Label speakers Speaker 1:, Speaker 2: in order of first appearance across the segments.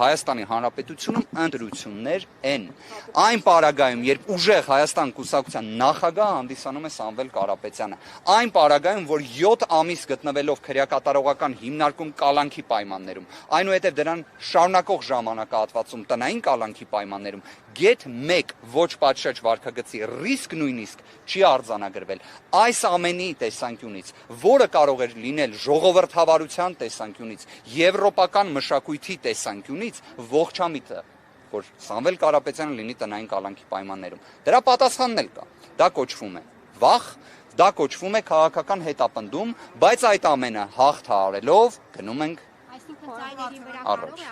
Speaker 1: Հայաստանի Հանրապետությունում ընտրություններ են։ Այն պարագայում, երբ ուժեղ Հայաստան կուսակցության նախագահ հանդիսանում է Սամվել Կարապետյանը, այն պարագայում, որ 7 ամիս գտնվելով քրեակատարողական հիմնարկում կալանքի պայմաններում, այնուհետև դրան շարունակող ժամանակահատվածում տնային կալանքի պայմաններում, գեթ 1 ոչ պատշաճ վարքագծի ռիսկ նույնիսկ չի արձանագրվել։ Այս ամենի տեսանկյունից, որը կարող է լինել ժողովրդավարության տեսանկյունից, եվրոպական մշակույթի տեսանկյունից, ողջամիտ է, որ Սամվել Կարապետյանը լինի տնային կալանքի պայմաններում։ Դրա պատասխանն էլ կա։ Դա կոչվում է վախ, դա կոչվում է քաղաքական հետապնդում, բայց այդ ամենը հաղթահարելով գնում ենք առաջ։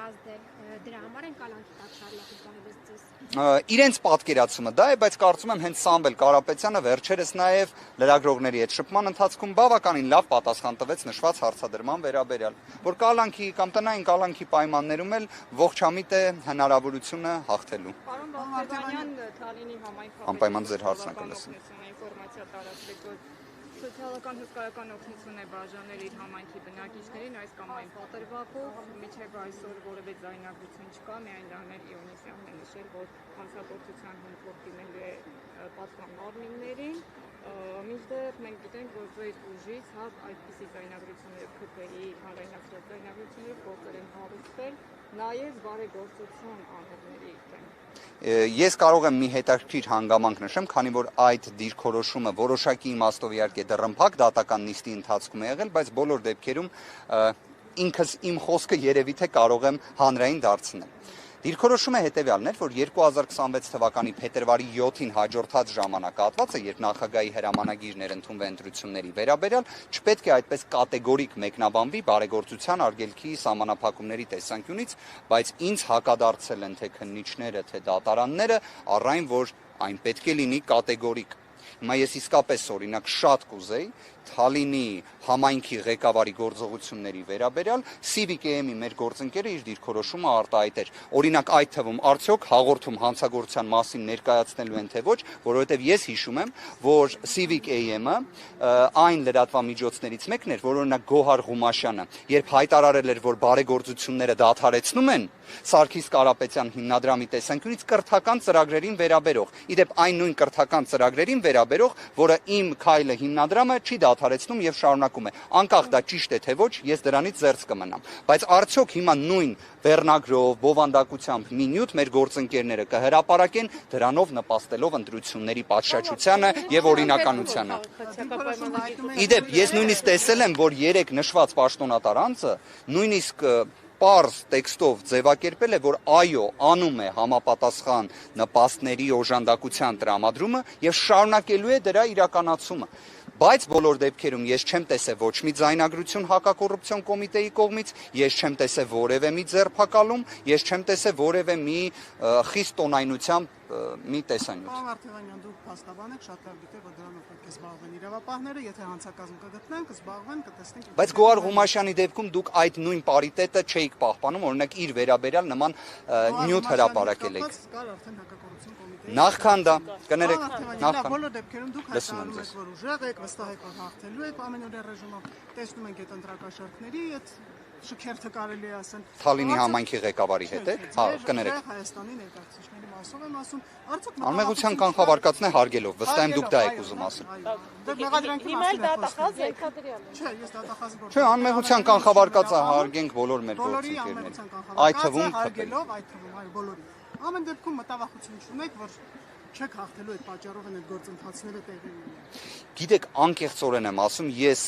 Speaker 2: Դրա համար են կալանքի պատշաճ
Speaker 1: Իրենց պատկերացումը դա է, բայց կարծում եմ հենց Սամվել Կարապետյանը վերջերս նաև լրագրողների հետ շփման ընթացքում բավականին լավ պատասխան տվեց նշված հարցադրման վերաբերյալ, որ կալանքի կամ տնային կալանքի պայմաններում էլ ողջամիտ է հնարավորությունը հաղթելու։
Speaker 3: Պարոն Բաղդասարյան, Թալինի
Speaker 1: անպայման ձեր հարցն կլսենք։
Speaker 3: Ինֆորմացիա տարածվեց, որ սոցիալական հսկայական օգնություն է բաժանել իր համայնքի բնակիչներին այս կամ այն պատրվակով, մինչև այսօր որևէ ձայնագրություն չկա, միայն Դանիել Իոնիսյանն է նշել, որ հանցագործության հիմքով դիմել է պատվան մարմիններին, մինչդեռ մենք գիտենք, որ ձեր ուժից այդպիսի ձայնագրությունները ՔՓ-ի հանրայնացրած ձայնագրությունները փորձել են հարուցվել, նաև բարեգործություն անողների դեմ։
Speaker 1: Ես կարող եմ մի հետաքրքիր հանգամանք նշեմ, քանի որ այդ դիրքորոշումը որոշակի իմաստով իհարկե դռնփակ դատական նիստի ընթացքում է եղել, բայց բոլոր դեպքերում ինքս իմ խոսքը երևի թե կարող եմ հանրային դարձնել։ Դիրքորոշումը հետևյալն էր, որ 2026 թվականի փետրվարի 7-ին հաջորդած ժամանակահատվածը, երբ նախագահի հրամանագիրն էր ընդունվել ընտրությունների վերաբերյալ, չպետք է այդպես կատեգորիկ մեկնաբանվի բարեգործության արգելքի սահմանափակումների տեսանկյունից, բայց ինձ հակադարձել են թե քննիչները, թե դատարանները, առ այն, որ այն պետք է լինի կատեգորիկ։ Հիմա ես իսկապես օրինակ շատ կուզեի Թալինի համայնքի ղեկավարի գործողությունների վերաբերյալ Civic AM-ի մեր գործընկերը իր դիրքորոշումը արտահայտեր։ Օրինակ այդ թվում արդյոք հաղորդում հանցագործության մասին ներկայացնելու են թե ոչ, որովհետև ես հիշում եմ, որ Civic AM-ը այն լրատվամիջոցներից մեկն էր, որ օրինակ Գոհար Ղումաշյանը, երբ հայտարարել էր, որ բարեգործությունները դադարեցնում են Սարգիս Կարապետյան հիմնադրամի տեսանկյունից կրթական ծրագրերին վերաբերող։ Իդեպ այն նույն կրթական ծրագրերին վերաբերող, որը իմ քայլը հիմնադրամը չի դադարեցնում եւ շարունակում է։ Անկախ դա ճիշտ է թե ոչ, ես դրանից զերծ կմնամ։ Բայց արդյոք հիմա նույն վերնագրով, բովանդակությամբ մի նյութ մեր գործընկերները կհրապարակեն, դրանով նպաստելով ընտրությունների պատշաճությանը եւ օրինականությանը։ Իդեպ ես նույնիսկ տեսել եմ, որ 3 նշված պաշտոնատար անձը նույնիսկ պարզ տեքստով ձևակերպել է, որ այո, անում է համապատասխան նպաստների օժանդակության տրամադրումը եւ շարունակելու է դրա իրականացումը։ Բայց բոլոր դեպքերում ես չեմ տեսել ոչ մի ձայնագրություն հակակոռուպցիոն կոմիտեի կողմից, ես չեմ տեսել որևէ մի ձերբակալում, ես չեմ տեսել որևէ մի խիստ տոնայնությամբ մի տեսանյութ։
Speaker 4: Պարոն Արտևանյան, դուք փաստաբան եք, շատ լավ գիտեք, որ դրանով պետք է զբաղվեն իրավապահները, եթե հանցակազմ կգտնեն, կզբաղվեն, կտեսնենք։
Speaker 1: Բայց Գոհար Ղումաշյանի դեպքում դուք այդ նույն պարիտետը չէիք պահպանում, օրինակ իր վերաբերյալ նման նյութ հրապարակել եք։ Նախքան դա, կներեք, նախքան։
Speaker 4: Բոլոր դեպքերում դուք հայտարարում եք, որ ուժեղ եք, վստահ եք, որ հաղթելու եք ամենօրյա ռեժիմով, տեսնում ենք այդ ընտրակաշառքների, այդ շքերթը կարելի է ասել։
Speaker 1: Թալինի համայնքի ղեկավարի հետ եք, հա, կներեք։
Speaker 4: Հայաստանի ներկայացուցիչների մասով եմ ասում, արդյոք
Speaker 1: Անմեղության կանխավարկածն է հարգելով, վստահ եմ դուք դա եք ուզում ասել։
Speaker 4: Հիմա էլ դատախազ եք։ Չէ, ես դատախազի գործ։
Speaker 1: Չէ, անմեղության կանխավարկածը հարգենք բոլոր մեր
Speaker 4: բոլորի
Speaker 1: գործընկերներին։
Speaker 4: անմեղության
Speaker 1: Այդ թվում
Speaker 4: հարգելով, այդ թվում այո բոլորի։ Ամեն դեպքում մտավախություն չունեք, որ չեք հաղթելու այդ պատճառով են այդ գործընթացները տեղի ունենալու։
Speaker 1: Գիտեք, անկեղծորեն եմ ասում, ես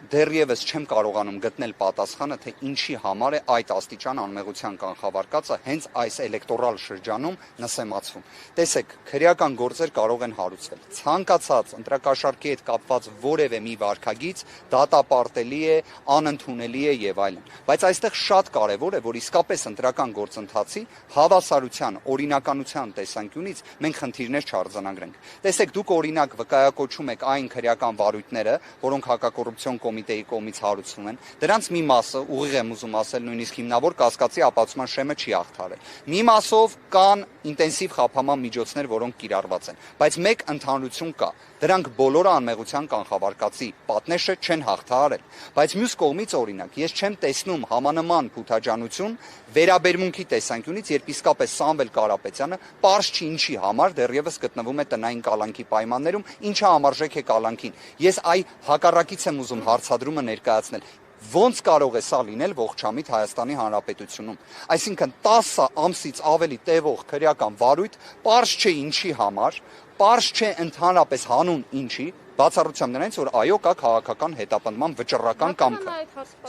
Speaker 1: դեռևս չեմ կարողանում գտնել պատասխանը, թե ինչի համար է այդ աստիճան անմեղության կանխավարկածը հենց այս էլեկտորալ շրջանում նսեմացվում։ Տեսեք, քրեական գործեր կարող են հարուցվել։ Ցանկացած ընտրակաշառքի հետ կապված որևէ մի վարքագիծ դատապարտելի է, անընդունելի է եւ այլն։ Բայց այստեղ շատ կարեւոր է, որ իսկապես ընտրական գործընթացի հավասարության, օրինականության տեսանկյունից մենք խնդիրներ չարձանագրենք։ Տեսեք, դուք օրինակ վկայակոչում եք այն քրեական վարույթները, որոնք հակակոռուպցիոն կոմիտեի կողմից հարուցվում են, դրանց մի մասը ուղիղ եմ ուզում ասել նույնիսկ հիմնավոր կասկածի ապացուցման շեմը չի հաղթարել։ Մի մասով կան ինտենսիվ խափանման միջոցներ, որոնք կիրառված են, բայց մեկ ընդհանրություն կա, դրանք բոլորը անմեղության կանխավարկածի պատնեշը չեն հաղթահարել, բայց մյուս կողմից օրինակ ես չեմ տեսնում համանման փութաջանություն վերաբերմունքի տեսանկյունից, երբ իսկապես Սամվել Կարապետյանը պարզ չի ինչի համար դեռևս գտնվում է տնային կալանքի պայմաններում, ինչը համարժեք է կալանքին։ Ես այ հակառակից եմ ուզում հարցադրումը ներկայացնել։ Ոնց կարող է սա լինել ողջամիտ Հայաստանի Հանրապետությունում։ Այսինքն 10 ամսից ավելի տևող քրեական վարույթ, պարզ չէ ինչի համար, պարզ չէ ընդհանրապես հանուն ինչի, բացառությամբ նրանից, որ այո կա քաղաքական հետապնդման վճռական կամքը։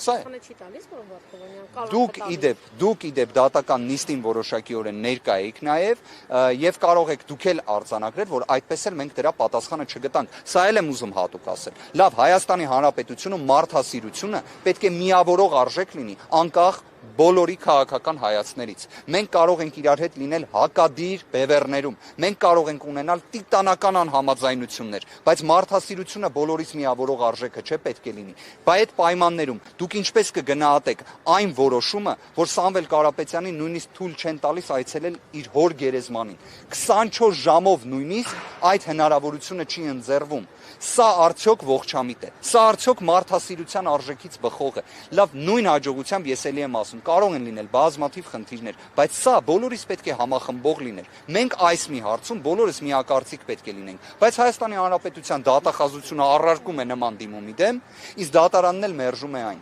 Speaker 1: Սա դուք իդեպ դատական նիստին որոշակիորեն ներկա եք նաև եւ կարող եք դուք էլ արձանագրել, որ այդպես էլ մենք դրա պատասխանը չգտանք։ Սա էլ եմ ուզում հատուկ ասել։ Լավ, Հայաստանի Հանրապետությունում մարդասիրությունը պետք է միավորող արժեք լինի, անկախ բոլորի քաղաքական հայացքներից։ Մենք կարող ենք իրար հետ լինել հակադիր բևեռներում, մենք կարող ենք ունենալ տիտանական անհամաձայնություններ, բայց մարդասիրությունը բոլորից միավորող արժեքը չէ պետք է լինի։ Բայց այդ պայմաններում դուք ինչպես կգնահատեք այն որոշումը, որ Սամվել Կարապետյանին նույնիսկ թույլ չեն տալիս այցելել իր հոր գերեզմանին։ 24 ժամով նույնիսկ այդ հնարավորությունը չի ընձեռվում։ Սա արդյոք ողջամիտ է։ Սա արդյոք մարդասիրության արժեքից բխող է։ Լավ, նույն հաջողությամբ ես էլի եմ ասում, կարող են լինել բազմաթիվ խնդիրներ, բայց սա բոլորիս պետք է համախմբող լինել։ Մենք այս մի հարցում բոլորս միակարծիք պետք է լինենք, բայց Հայաստանի Հանրապետության դատախազությունը առարկում է նման դիմումի դեմ, իսկ դատարանն էլ մերժում է այն։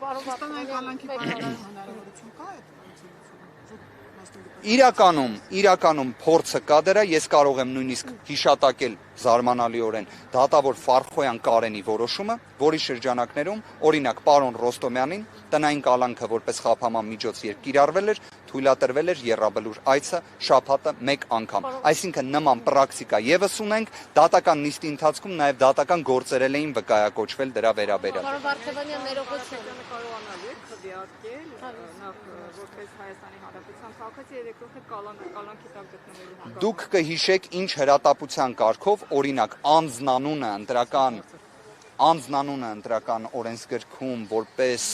Speaker 1: Իրականում փորձը կա դրա, ես կարող եմ նույնիսկ հիշատակել զարմանալիորեն դատավոր Ֆարխոյան Կարենի որոշումը, որի շրջանակներում օրինակ պարոն Ռոստոմյանին տնային կալանքը որպես խափանման միջոց երբ կիրառվել էր, թույլատրվել էր եռաբլուր այցը շաբաթը մեկ անգամ։ Այսինքն նման պրակտիկա եւս ունենք, դատական նիստի ընթացքում նաեւ դատական գործեր էին վկայակոչվել դրա վերաբերյալ։
Speaker 3: Պարոն Վարդևանյան, ներողություն կարողանալու եք քվեարկել նախ որպես Հայաստանի Հանրապետության քաղաքացի եւ երկրորդը կալանքի տակ գտնվելու հանգամանք։
Speaker 1: Դուք կհիշեք ինչ հրատապության կարգով օրինակ անձնանունը ընտրական օրենսգրքում որպես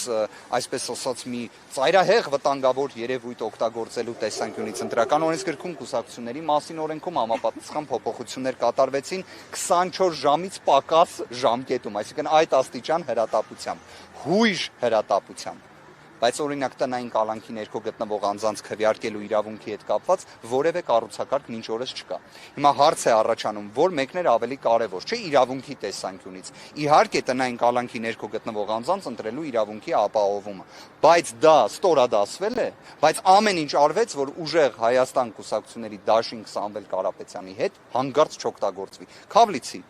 Speaker 1: այսպես ասած մի ծայրահեղ վտանգավոր երևույթ օգտագործելու տեսանկյունից ընտրական օրենսգրքում կուսակցությունների մասին օրենքում համապատասխան փոփոխություններ կատարվեցին 24 ժամից պակաս ժամկետում, այսինքն այդ աստիճան հրատապությամբ, հույժ հրատապությամբ։ Բայց օրինակ տնային կալանքի ներքո գտնվող անձանց քվեարկելու իրավունքի հետ կապված որևէ կառուցակարգ մինչ օրս չկա։ Հիմա հարց է առաջանում, որ մեկն էր ավելի կարևոր, չէ՞ իրավունքի տեսանկյունից։ Իհարկե տնային կալանքի ներքո գտնվող անձանց ընտրելու իրավունքի ապահովումը, բայց դա ստորադասվել է, բայց ամեն ինչ արվեց, որ ուժեղ Հայաստան կուսակցությունների դաշինք Սամվել Կարապետյանի հետ հանգարց չօգտագործվի։ Քավլիցի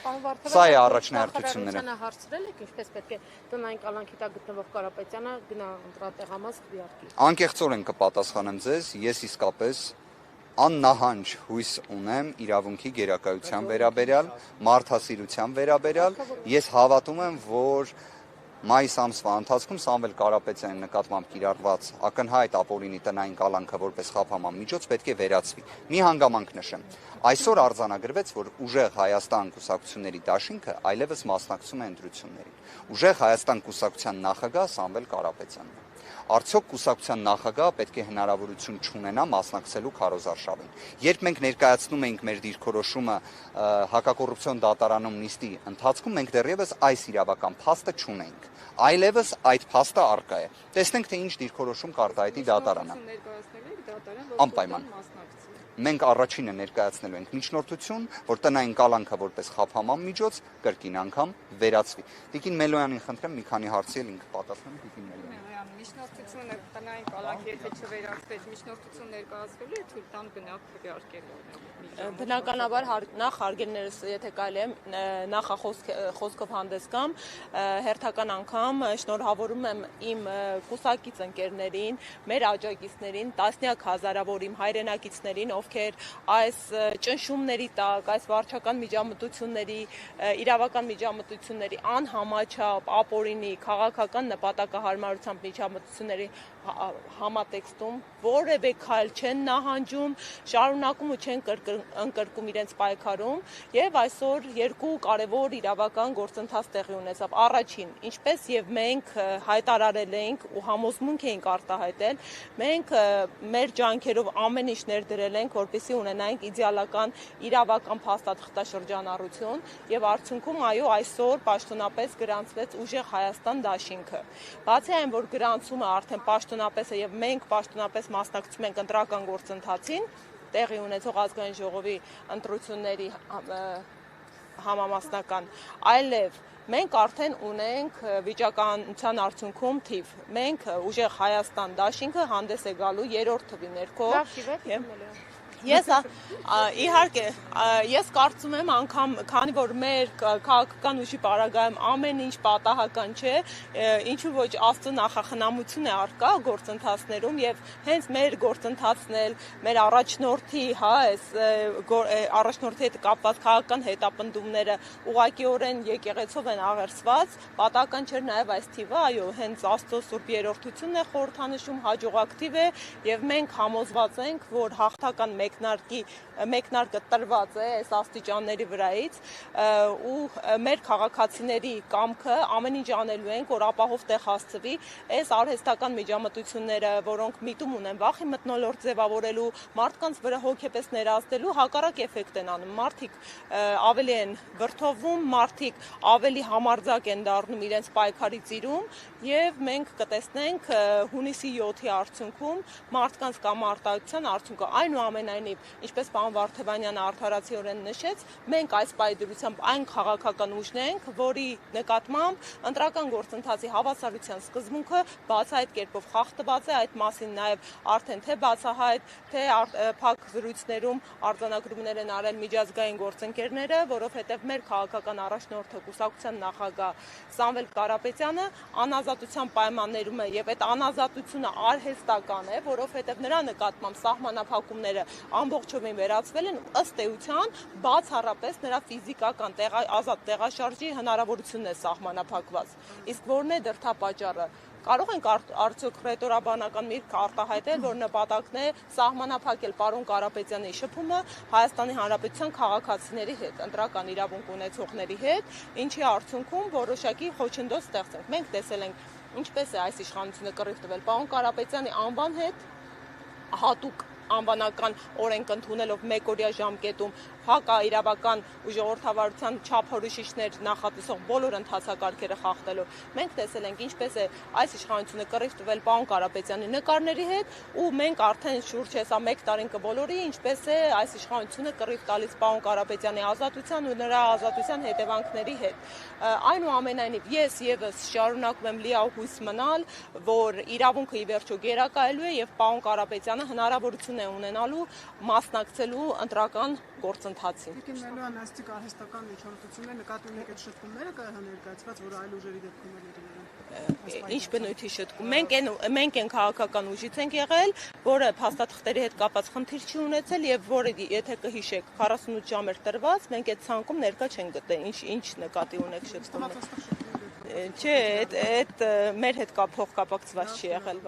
Speaker 1: Սա է առաջնահերթությունները։
Speaker 2: Հարցրել եք ինչպես պետք է տնային կալանքի տակ գտնվող Կարապետյանը գնա ընտրատեղամաս քվեարկի։
Speaker 1: Անկեղծորեն կպատասխանեմ ձեզ, ես իսկապես աննահանջ հույս ունեմ իրավունքի գերակայության վերաբերյալ, մարդասիրության վերաբերյալ, ես հավատում եմ, որ մայիս ամսվա ընթացքում Սամվել Կարապետյանի նկատմամբ կիրառված ակնհայտ ապօրինի տնային կալանքը որպես խափանման միջոց պետք է վերացվի։ Մի հանգամանք նշեմ։ Այսօր արձանագրվեց, որ ուժեղ Հայաստան կուսակցությունների դաշինքը այլևս մասնակցում է ընտրություններին։ Ուժեղ Հայաստան կուսակցության նախագահ Սամվել Կարապետյանն է։ Արդյոք կուսակցության նախագահը պետք է հնարավորություն չունենա մասնակցելու քարոզարշավին։ Երբ մենք ներկայացնում էինք մեր դիրքորոշումը հակակոռուպցիոն դատարանում նիստի ընթացքում, մենք դեռևս այս իրավական փաստը չունենք։ Այլևս այդ փաստը առկա է։ Տեսնենք, թե ինչ դիրքորոշում կարտահայտի դատարանը։ Անպայման։ Մենք առաջինը ներկայացնելու ենք միջնորդություն, որ տնային կալանքը որպես խափանման միջոց կրկին անգամ վերացվի։ Տիկին Մելոյանին խնդրեմ մի քանի հարցի էլ ինքը պատասխանի Տիկին Մելոյան։
Speaker 3: Միջնորդությունը տնային կալանքի եթե չվերացվեց, միջնորդություն ներկայացվելու է թույլ տան գնալ քվեարկելու։
Speaker 5: Բնականաբար նախ հարգելներս, եթե կարելի է նախախոսքով հանդես գամ, հերթական անգամ շնորհավորում եմ իմ կուսակից ընկերներին, մեր աջակիցներին, տասնյակ հազարավոր իմ հայրենակիցներին, ովքեր այս ճնշումների տակ, այս վարչական միջամտությունների, իրավական միջամտությունների անհամաչափ ապօրինի քաղաքական նպատակահարմարությամբ միջամտությունների համատեքստում որևէ քայլ չեն նահանջում, շարունակում ու չեն ընկրկում իրենց պայքարում եւ այսօր երկու կարեւոր իրավական գործընթաց տեղի ունեցավ։ Առաջին, ինչպես եւ մենք հայտարարել էինք ու համոզմունք էինք արտահայտել, մենք մեր ջանքերով ամեն ինչ ներդրել ենք, որպեսզի ունենայինք իդեալական իրավական փաստաթղթաշրջանառություն եւ արդյունքում այո այսօր պաշտոնապես գրանցվեց ուժեղ Հայաստան դաշինքը։ Բացի այն, որ գրանցումը արդեն պաշտոնապես է եւ մենք պաշտոնապես մասնակցում ենք ընտրական գործընթացին, տեղի ունեցող ազգային ժողովի ընտրությունների համամասնական, այլև մենք արդեն ունենք վիճակագրության արդյունքում թիվ։ Մենք ուժեղ Հայաստան դաշինքը հանդես է գալու երրորդ թվի ներքո։ Ես իհարկե ես կարծում եմ անգամ քանի որ մեր քաղաքական ուժի պարագայում ամեն ինչ պատահական չէ, ինչու ոչ Աստծո նախախնամություն է առկա գործընթացներում եւ հենց մեր գործընթացն էլ մեր առաջնորդի, առաջնորդի հետ կապված քաղաքական հետապնդումները ուղղակիորեն եկեղեցով են աղերսված, պատահական չէր նաեւ այս թիվը, այո, հենց Աստծո Սուրբ Երրորդությունն է խորհրդանշում, հաջողակ թիվ է եւ մենք համոզված ենք, որ հաղթական մեկնարկը տրված է այս աստիճանների վրայից ու մեր քաղաքացիների կամքը ամեն ինչ անելու ենք, որ ապահով տեղ հասցվի, այս արհեստական միջամտությունները, որոնք միտում ունեն վախի մթնոլորտ ձևավորելու, մարդկանց վրա հոգեպես ներազդելու հակառակ էֆեկտ են անում, մարդիկ ավելի են վրդովում, մարդիկ ավելի համարձակ են դառնում իրենց պայքարի ծիրում եւ մենք կտեսնենք հունիսի 7-ի արդյունքում մարդկանց կամարտահայտության արդյունքը այնուամենայնիվ ինչպես պարոն Վարդևանյանը արդարացիորեն նշեց, մենք այս պայդրությամբ այն քաղաքական ուժն ենք, որի նկատմամբ ընտրական գործընթացի հավասարության սկզբունքը բացահայտ կերպով խախտված է, այդ մասին նաև արդեն թե բացահայտ, թե փակ զրույցներում արձանագրումներ են արել միջազգային գործընկերները, որովհետև մեր քաղաքական առաջնորդը կուսակցության նախագահ Սամվել Կարապետյանը անազատության պայմաններում է եւ այդ անազատությունը արհեստական է, որովհետև նրա նկատմամբ սահմանափակումները ամբողջովին վերացվել են ըստ էության բացառապես նրա ֆիզիկական ազատ տեղաշարժի հնարավորությունն է սահմանափակված։ Իսկ որն է դրդապատճառը։ Կարող ենք արդյոք ռետորաբանական միտք արտահայտել, որ նպատակն է սահմանափակել պարոն Կարապետյանի շփումը Հայաստանի Հանրապետության քաղաքացիների հետ, ընտրական իրավունք ունեցողների հետ, ինչի արդյունքում որոշակի խոչընդոտ ստեղծենք։ Մենք տեսել ենք ինչպես է այս իշխանությունը կռիվ տվել պարոն Կարապետյանի անվան հետ, հատուկ անվանական օրենք ընդունելով մեկօրյա ժամկետում հակաիրավական ու ժողովրդավարության չափորոշիչներ նախատեսող բոլոր ընթացակարգերը խախտելով։ Մենք տեսել ենք ինչպես է այս իշխանությունը կռիվ տվել պարոն Կարապետյանի նկարների հետ ու մենք արդեն շուրջ հեսա 1 տարին կբոլորի ինչպես է այս իշխանությունը կռիվ տալիս պարոն Կարապետյանի ազատության ու նրա ազատության հետևանքների հետ։ Այնուամենայնիվ ես եւս շարունակում եմ լիահույս մնալ, որ իրավունքը ի վերջո գերակայելու է եւ պարոն Կարապետյանը հնարավորություն է ունենալու մասնակցելու ընտրական գործընթացին։
Speaker 4: Եկեմնելու անաստիկ արհեստական միջամտություններ նկատի ունեք այդ շփումները ներկայացված, որ այլ ուժերի դեպքում են
Speaker 5: Ինչ բնույթի շտկում։ Մենք են քաղաքական ուժից ենք եղել, որը փաստաթղթերի հետ կապված խնդիր չի ունեցել եւ որը եթե կհիշեք 48 ժամ էր տրված, մենք այդ ցանկում ներկա չենք գտել։ Ինչ նկատի ունեք շտկումը։ Չէ, այդ մեր հետ փոխկապակցված չի եղել։